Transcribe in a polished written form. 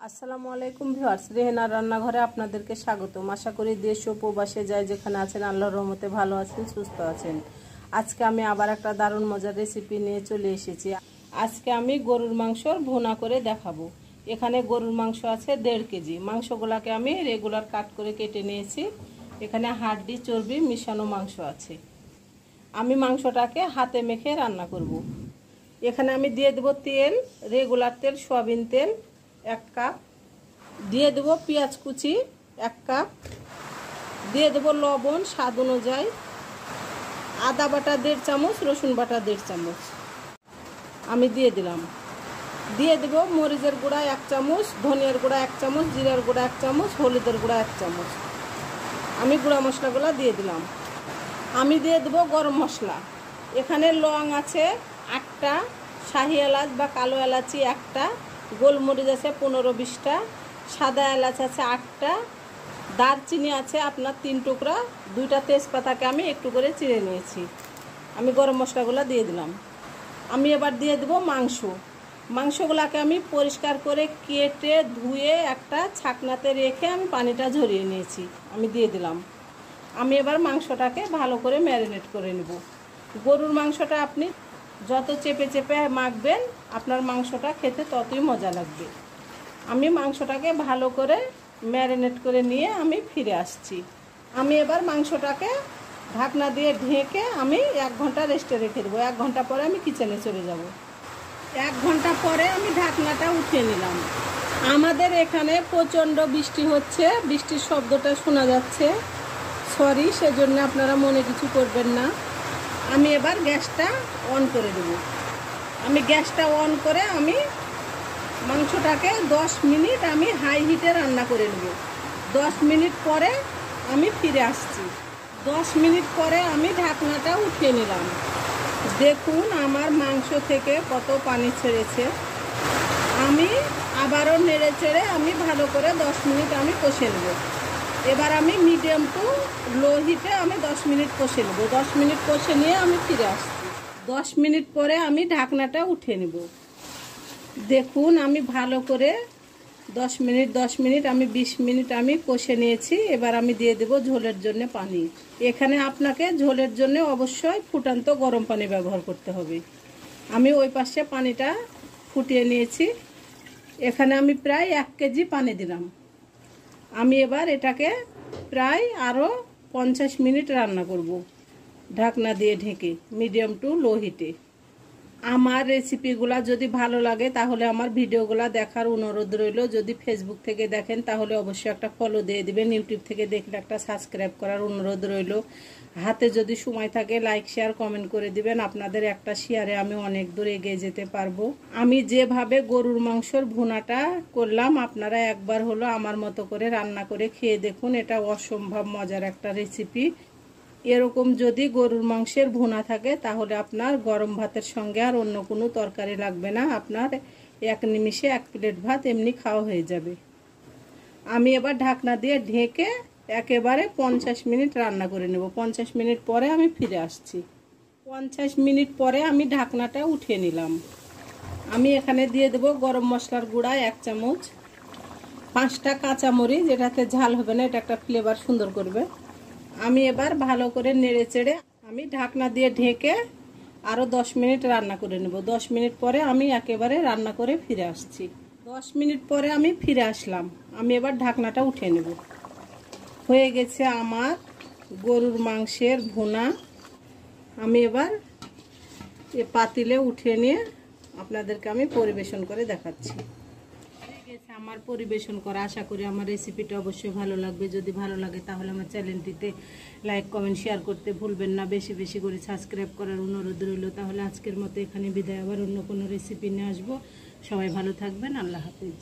আসসালামু আলাইকুম ভিউয়ার্স, রেহেনা রান্নাঘরে আপনাদেরকে স্বাগতম। আশা করি দেশ ও প্রবাসে যায় যেখানে আছেন আল্লাহর রহমতে ভালো আছেন, সুস্থ আছেন। আজকে আমি আবার একটা দারুণ মজার রেসিপি নিয়ে চলে এসেছি। আজকে আমি গরুর মাংসর ভুনা করে দেখাবো। এখানে গরুর মাংস আছে 1.5 কেজি। মাংসগুলোকে আমি রেগুলার কাট করে কেটে নিয়েছি। এখানে হাড্ডি চর্বি মিশানো মাংস আছে। আমি মাংসটাকে হাতে মেখে রান্না করব। এখানে আমি দিয়ে দেবো তেল, রেগুলার তেল, সয়াবিন তেল 1 কাপ, দিয়ে দেবো পেঁয়াজ কুচি 1 কাপ, দিয়ে দেবো লবণ স্বাদ অনুযায়ী, আদা বাটা 1.5 চামচ, রসুন বাটা 1.5 চামচ আমি দিয়ে দিলাম। দিয়ে দেবো মরিচের গুঁড়া 1 চামচ, ধনিয়ার গুঁড়া 1 চামচ, জিরার গুঁড়া 1 চামচ, হলুদের গুঁড়া 1 চামচ। আমি গুঁড়া মশলাগুলো দিয়ে দিলাম। আমি দিয়ে দেবো গরম মশলা। এখানে লং আছে 8টা, শাহি এলাচ বা কালো এলাচি 1টা, গোলমরিচ আছে 15-20টা, সাদা এলাচ আছে 8টা, দারচিনি আছে আপনার 3 টুকরা, 2টা তেজপাতাকে আমি একটু করে চিড়ে নিয়েছি। আমি গরম মশলাগুলো দিয়ে দিলাম। আমি এবার দিয়ে দেবো মাংসগুলোকে আমি পরিষ্কার করে কেটে ধুয়ে একটা ছাকনাতে রেখে আমি পানিটা ঝরিয়ে নিয়েছি। আমি দিয়ে দিলাম। আমি এবার মাংসটাকে ভালো করে ম্যারিনেট করে নেব। গরুর মাংসটা আপনি যত চেপে চেপে মাখবেন আপনার মাংসটা খেতে ততই মজা লাগবে। আমি মাংসটাকে ভালো করে ম্যারিনেট করে নিয়ে আমি ফিরে আসছি। আমি এবার মাংসটাকে ঢাকনা দিয়ে ঢেকে আমি 1 ঘন্টা রেস্টে রেখে দেবো। 1 ঘন্টা পরে আমি কিচেনে চলে যাব। 1 ঘন্টা পরে আমি ঢাকনাটা উঠিয়ে নিলাম। আমাদের এখানে প্রচণ্ড বৃষ্টি হচ্ছে, বৃষ্টির শব্দটা শোনা যাচ্ছে। সরি, সেজন্য আপনারা মনে কিছু করবেন না। আমি এবার গ্যাসটা অন করে দেব। আমি গ্যাসটা অন করে আমি মাংসটাকে 10 মিনিট আমি হাই হিটে রান্না করে নেব। 10 মিনিট পরে আমি ফিরে আসছি। 10 মিনিট পরে আমি ঢাকনাটা উঠিয়ে নিলাম। দেখুন আমার মাংস থেকে কত পানি ছেড়েছে। আমি আবারও নেড়ে চেড়ে আমি ভালো করে 10 মিনিট আমি কষে নেব। এবার আমি মিডিয়াম টু লো হিটে আমি 10 মিনিট কষে নেব। 10 মিনিট কষে নিয়ে আমি ফিরে আসছি। 10 মিনিট পরে আমি ঢাকনাটা উঠিয়ে নেব। দেখুন আমি ভালো করে 10 মিনিট আমি 20 মিনিট আমি কষে নিয়েছি। এবার আমি দিয়ে দেব ঝোলের জন্য পানি। এখানে আপনাকে ঝোলের জন্য অবশ্যই ফুটান্ত গরম পানি ব্যবহার করতে হবে। আমি ওই পাশে পানিটা ফুটিয়ে নিয়েছি। এখানে আমি প্রায় 1 কেজি পানি দিলাম। আমি এবার এটাকে প্রায় আরও 50 মিনিট রান্না করব ঢাকনা দিয়ে ঢেকে মিডিয়াম টু লো হিটে। আমার রেসিপিগুলো যদি ভালো লাগে তাহলে আমার ভিডিওগুলো দেখার অনুরোধ রইল। যদি ফেসবুক থেকে দেখেন তাহলে অবশ্যই একটা ফলো দিয়ে দিবেন। ইউটিউব থেকে দেখলে একটা সাবস্ক্রাইব করার অনুরোধ রইল। হাতে যদি সময় থাকে লাইক শেয়ার কমেন্ট করে দিবেন। আপনাদের একটা শেয়ারে আমি অনেক দূর এগিয়ে যেতে পারবো। আমি যেভাবে গরুর মাংসর ভুনাটা করলাম আপনারা একবার হলো আমার মতো করে রান্না করে খেয়ে দেখুন। এটা অসম্ভব মজার একটা রেসিপি। এরকম যদি গরুর মাংসের ভুনা থাকে তাহলে আপনার গরম ভাতের সঙ্গে আর অন্য কোনো তরকারি লাগবে না। আপনার 1 নিমিষে 1 প্লেট ভাত এমনি খাওয়া হয়ে যাবে। আমি এবার ঢাকনা দিয়ে ঢেকে একেবারে 50 মিনিট রান্না করে নেব। 50 মিনিট পরে আমি ফিরে আসছি। 50 মিনিট পরে আমি ঢাকনাটা উঠিয়ে নিলাম। আমি এখানে দিয়ে দেব গরম মশলার গুঁড়া 1 চামচ, 5টা কাঁচামরিচ, যেটাতে ঝাল হবে না, এটা একটা ফ্লেভার সুন্দর করবে। আমি এবার ভালো করে নেড়ে চেড়ে আমি ঢাকনা দিয়ে ঢেকে আরও 10 মিনিট রান্না করে নেব। 10 মিনিট পরে আমি একেবারে রান্না করে ফিরে আসছি। 10 মিনিট পরে আমি ফিরে আসলাম। আমি এবার ঢাকনাটা উঠিয়ে নেব। হয়ে গেছে আমার গরুর মাংসের ভুনা। আমি এবার পাতিলে উঠিয়ে নিয়ে আপনাদেরকে আমি পরিবেশন করে দেখাচ্ছি। আমার পরিবেশন করা, আশা করি আমার রেসিপিটা অবশ্যই ভালো লাগবে। যদি ভালো লাগে তাহলে আমার চ্যানেলটিতে লাইক কমেন্ট শেয়ার করতে ভুলবেন না। বেশি বেশি করে সাবস্ক্রাইব করার অনুরোধ রইল। তাহলে আজকের মতো এখানে বিদায়। আবার অন্য কোনো রেসিপি নিয়ে আসবো। সবাই ভালো থাকবেন। আল্লাহ হাফেজ।